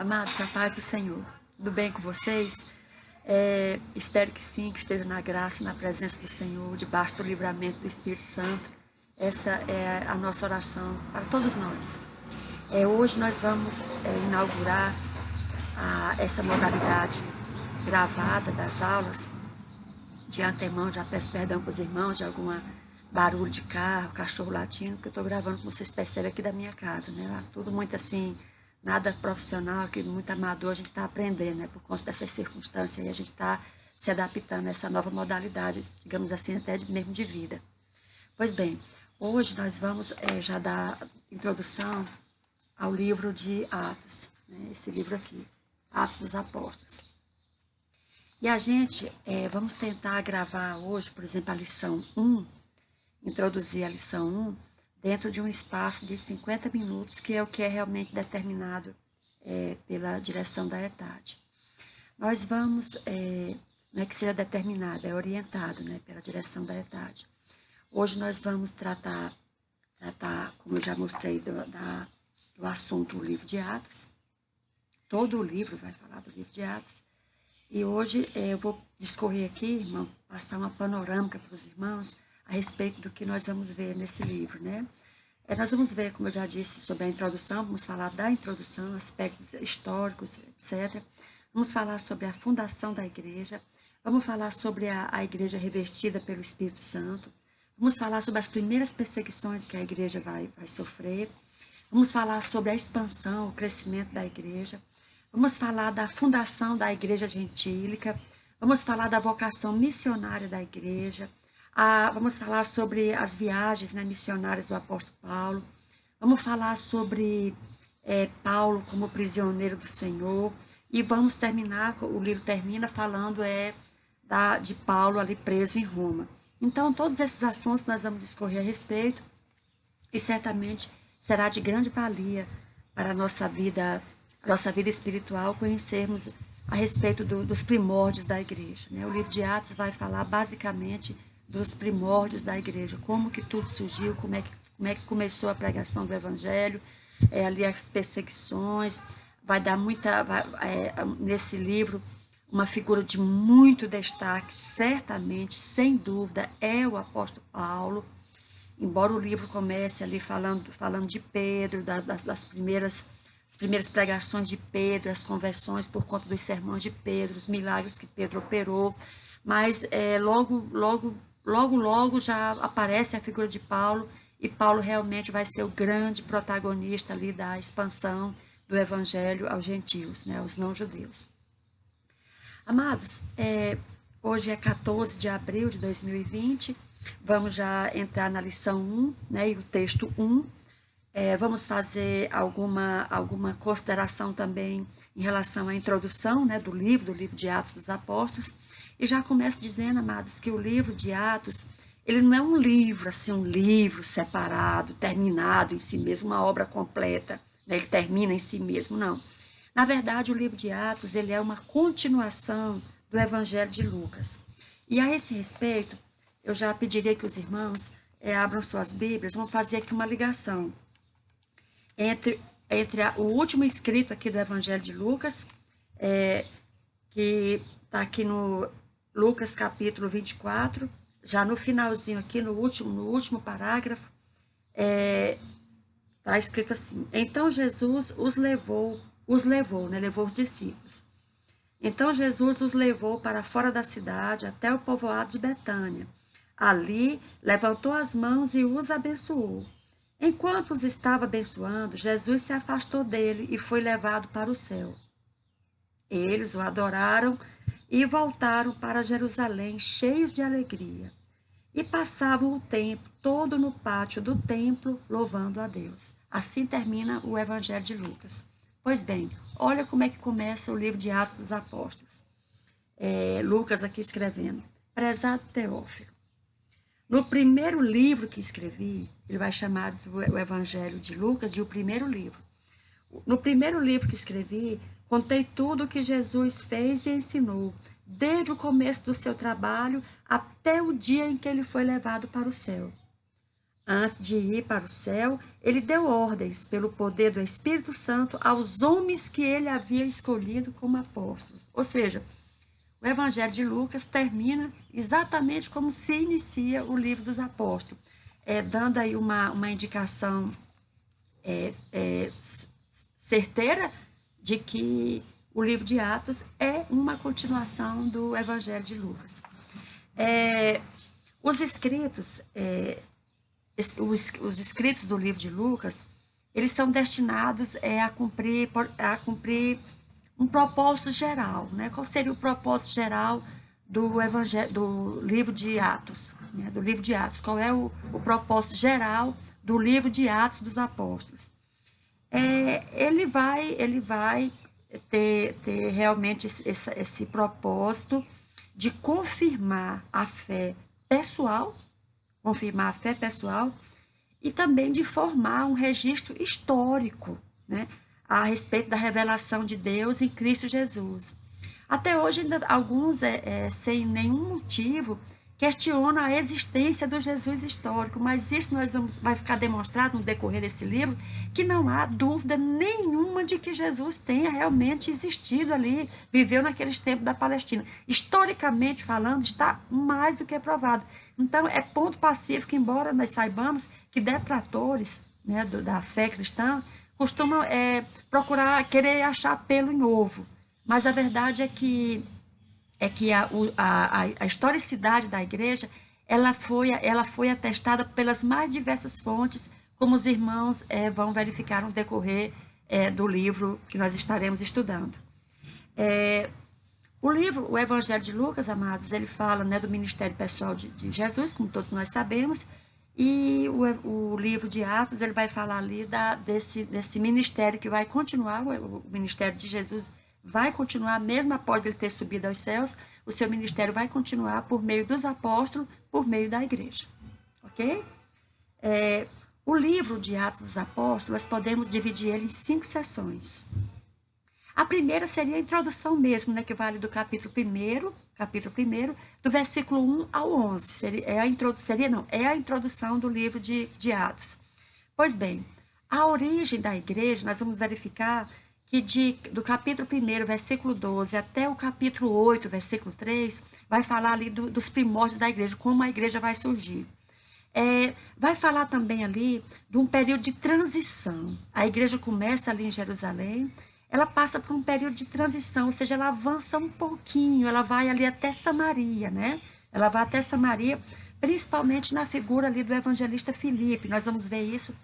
Amados, a paz do Senhor. Tudo bem com vocês? Espero que sim, que esteja na graça, na presença do Senhor, debaixo do livramento do Espírito Santo. Essa é a nossa oração para todos nós. Hoje nós vamos inaugurar essa modalidade gravada das aulas. De antemão, já peço perdão para os irmãos de algum barulho de carro, cachorro latindo, porque eu estou gravando, como vocês percebem, aqui da minha casa, né? Tudo muito assim, nada profissional, que muito amador, a gente está aprendendo, né? Por conta dessas circunstâncias, e a gente está se adaptando a essa nova modalidade, digamos assim, até mesmo de vida. Pois bem, hoje nós vamos já dar introdução ao livro de Atos, né? Esse livro aqui, Atos dos Apóstolos. E a gente, vamos tentar gravar hoje, por exemplo, a lição 1, introduzir a lição 1, dentro de um espaço de 50 minutos, que é o que é realmente determinado pela direção da ETAD. Nós vamos, não é que seja determinado, é orientado, né, pela direção da ETAD. Hoje nós vamos tratar como eu já mostrei, do assunto do livro de Atos. Todo o livro vai falar do livro de Atos. E hoje eu vou discorrer aqui, irmão, passar uma panorâmica para os irmãos a respeito do que nós vamos ver nesse livro, né? Nós vamos ver, como eu já disse, sobre a introdução, vamos falar da introdução, aspectos históricos, etc. Vamos falar sobre a fundação da igreja, vamos falar sobre a igreja revestida pelo Espírito Santo, vamos falar sobre as primeiras perseguições que a igreja vai sofrer, vamos falar sobre a expansão, o crescimento da igreja, vamos falar da fundação da igreja gentílica, vamos falar da vocação missionária da igreja, vamos falar sobre as viagens, né, missionárias do apóstolo Paulo, vamos falar sobre Paulo como prisioneiro do Senhor, e vamos terminar, o livro termina falando de Paulo ali preso em Roma. Então, todos esses assuntos nós vamos discorrer a respeito, e certamente será de grande valia para a nossa vida espiritual, conhecermos a respeito dos primórdios da igreja, né? O livro de Atos vai falar basicamente dos primórdios da igreja, como que tudo surgiu, como é que começou a pregação do evangelho, ali as perseguições, vai dar nesse livro, uma figura de muito destaque, certamente, sem dúvida, é o apóstolo Paulo, embora o livro comece ali falando de Pedro, das primeiras pregações de Pedro, as conversões por conta dos sermões de Pedro, os milagres que Pedro operou, mas logo já aparece a figura de Paulo, e Paulo realmente vai ser o grande protagonista ali da expansão do evangelho aos gentios, né, aos não-judeus. Amados, hoje é 14 de abril de 2020, vamos já entrar na lição 1, né, e o texto 1, vamos fazer alguma consideração também em relação à introdução, né, do livro de Atos dos Apóstolos. E já começo dizendo, amados, que o livro de Atos, ele não é um livro, assim, um livro separado, terminado em si mesmo, uma obra completa, né, ele termina em si mesmo, não. Na verdade, o livro de Atos, ele é uma continuação do Evangelho de Lucas. E a esse respeito, eu já pediria que os irmãos abram suas Bíblias, vamos fazer aqui uma ligação entre o último escrito aqui do Evangelho de Lucas, que está aqui no Lucas capítulo 24, já no finalzinho aqui, no último parágrafo, está escrito assim: então Jesus levou os discípulos. Então Jesus os levou para fora da cidade, até o povoado de Betânia. Ali levantou as mãos e os abençoou. Enquanto os estava abençoando, Jesus se afastou dele e foi levado para o céu. Eles o adoraram e voltaram para Jerusalém cheios de alegria. E passavam o tempo todo no pátio do templo, louvando a Deus. Assim termina o Evangelho de Lucas. Pois bem, olha como é que começa o livro de Atos dos Apóstolos. Lucas aqui escrevendo: prezado Teófilo, no primeiro livro que escrevi, ele vai chamar o Evangelho de Lucas de o primeiro livro. No primeiro livro que escrevi, contei tudo o que Jesus fez e ensinou, desde o começo do seu trabalho até o dia em que ele foi levado para o céu. antes de ir para o céu, ele deu ordens pelo poder do Espírito Santo aos homens que ele havia escolhido como apóstolos. Ou seja, o Evangelho de Lucas termina exatamente como se inicia o livro dos apóstolos, dando aí uma indicação certeira de que o livro de Atos é uma continuação do Evangelho de Lucas. Os escritos do livro de Lucas, eles são destinados a cumprir um propósito geral, né? Qual seria o propósito geral do livro de Atos, né? Do livro de Atos, qual é o propósito geral do livro de Atos dos Apóstolos? Ele vai ter realmente esse propósito de confirmar a fé pessoal e também de formar um registro histórico, né, a respeito da revelação de Deus em Cristo Jesus. Até hoje, ainda alguns, sem nenhum motivo, questionam a existência do Jesus histórico, mas isso vai ficar demonstrado no decorrer desse livro, que não há dúvida nenhuma de que Jesus tenha realmente existido ali, viveu naqueles tempos da Palestina. Historicamente falando, está mais do que provado. Então, é ponto pacífico, embora nós saibamos que detratores, né, da fé cristã costumam procurar, querer achar pelo em ovo. Mas a verdade é que a historicidade da igreja ela foi atestada pelas mais diversas fontes, como os irmãos vão verificar no decorrer do livro que nós estaremos estudando. O Evangelho de Lucas, amados, ele fala, né, do ministério pessoal de Jesus, como todos nós sabemos, e o livro de Atos, ele vai falar ali desse ministério que vai continuar, o ministério de Jesus vai continuar, mesmo após ele ter subido aos céus, o seu ministério vai continuar por meio dos apóstolos, por meio da igreja. Ok? O livro de Atos dos Apóstolos, nós podemos dividir ele em 5 sessões. A primeira seria a introdução mesmo, né, que vale do capítulo 1, do versículo 1 ao 11. É a introdução do livro de Atos. Pois bem, a origem da igreja, nós vamos verificar que do capítulo 1, versículo 12, até o capítulo 8, versículo 3, vai falar ali dos primórdios da igreja, como a igreja vai surgir. Vai falar também ali de um período de transição. A igreja começa ali em Jerusalém, ela passa por um período de transição, ou seja, ela avança um pouquinho, ela vai ali até Samaria, né? Ela vai até Samaria, principalmente na figura ali do evangelista Filipe. Nós vamos ver isso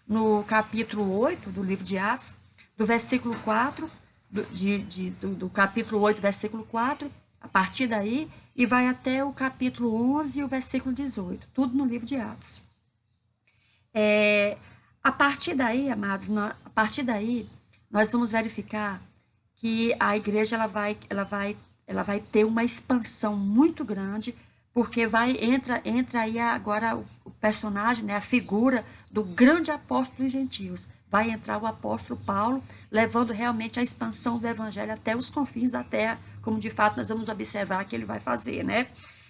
no capítulo 8 do livro de Atos, do versículo 4, do capítulo 8, versículo 4, a partir daí, e vai até o capítulo 11 e o versículo 18, tudo no livro de Atos. A partir daí, amados, nós vamos verificar que a igreja ela vai ter uma expansão muito grande, porque entra aí agora o personagem, né, a figura do grande apóstolo dos gentios. Vai entrar o apóstolo Paulo, levando realmente a expansão do evangelho até os confins da terra, como de fato nós vamos observar que ele vai fazer, né?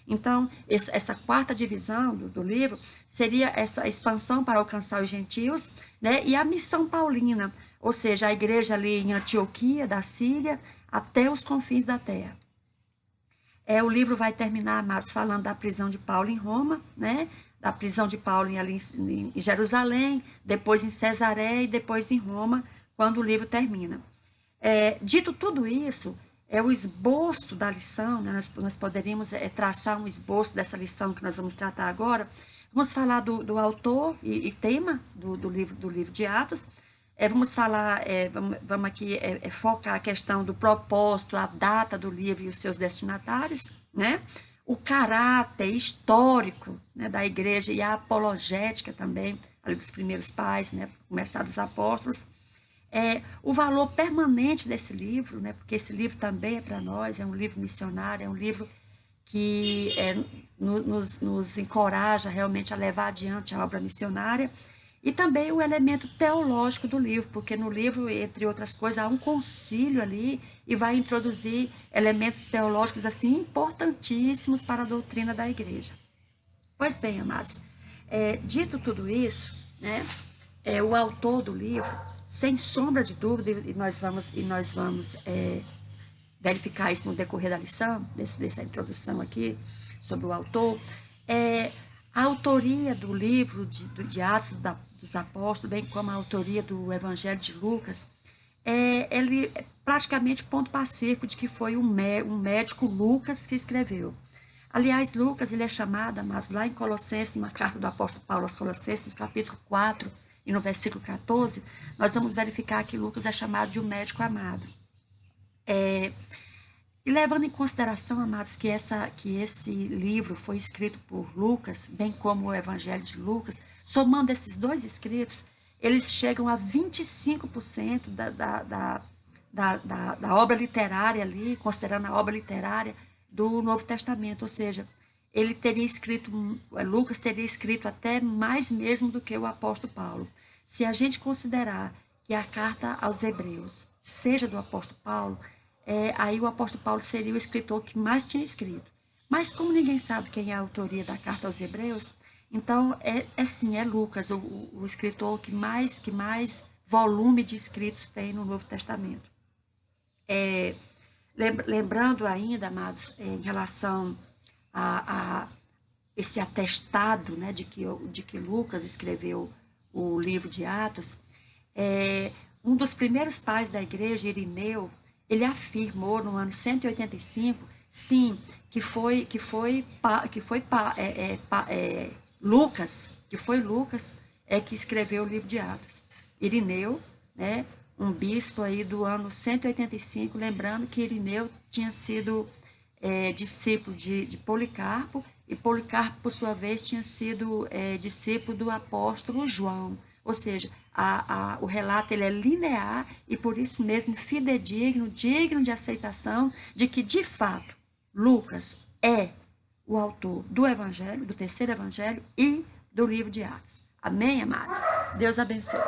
Então, essa quarta divisão do livro seria essa expansão para alcançar os gentios, né? E a missão paulina, ou seja, a igreja ali em Antioquia, da Síria, até os confins da terra. O livro vai terminar, amados, falando da prisão de Paulo em Roma, né? Da prisão de Paulo em Jerusalém, depois em Cesareia e depois em Roma, quando o livro termina. Dito tudo isso, o esboço da lição, né? Nós poderíamos traçar um esboço dessa lição que nós vamos tratar agora. Vamos falar do autor e tema do livro de Atos. Vamos falar, vamos aqui focar a questão do propósito, a data do livro e os seus destinatários, né? O caráter histórico, né, da igreja e a apologética também, ali dos primeiros pais, né, começar dos apóstolos. O valor permanente desse livro, né, porque esse livro também é para nós, é um livro missionário, é um livro que nos encoraja realmente a levar adiante a obra missionária. E também o elemento teológico do livro, porque no livro, entre outras coisas, há um concílio ali e vai introduzir elementos teológicos assim importantíssimos para a doutrina da igreja. Pois bem, amados, Dito tudo isso, né, o autor do livro, sem sombra de dúvida, e nós vamos verificar isso no decorrer da lição, dessa introdução aqui sobre o autor, a autoria do livro de Atos dos Apóstolos, bem como a autoria do Evangelho de Lucas, ele é praticamente ponto pacífico de que foi um médico Lucas que escreveu. Aliás, Lucas ele é chamado, mas lá em Colossenses, numa carta do apóstolo Paulo aos Colossenses, no capítulo 4 e no versículo 14, nós vamos verificar que Lucas é chamado de um médico amado. E levando em consideração, amados, que esse livro foi escrito por Lucas, bem como o Evangelho de Lucas, somando esses dois escritos, eles chegam a 25% da obra literária ali, considerando a obra literária do Novo Testamento, ou seja, Lucas teria escrito até mais mesmo do que o apóstolo Paulo. Se a gente considerar que a carta aos Hebreus seja do apóstolo Paulo, aí o apóstolo Paulo seria o escritor que mais tinha escrito. Mas como ninguém sabe quem é a autoria da carta aos Hebreus, então é Lucas, o escritor que mais volume de escritos tem no Novo Testamento. Lembrando ainda, amados, em relação a esse atestado, né, de que Lucas escreveu o livro de Atos, um dos primeiros pais da igreja, Irineu, ele afirmou no ano 185, sim, que foi Lucas que escreveu o livro de Atos. Irineu, né, um bispo aí do ano 185, lembrando que Irineu tinha sido discípulo de Policarpo, e Policarpo, por sua vez, tinha sido discípulo do apóstolo João. Ou seja, o relato ele é linear e, por isso mesmo, fidedigno, digno de aceitação, de que, de fato, Lucas é o autor do Evangelho, do terceiro Evangelho e do livro de Atos. Amém, amados? Deus abençoe.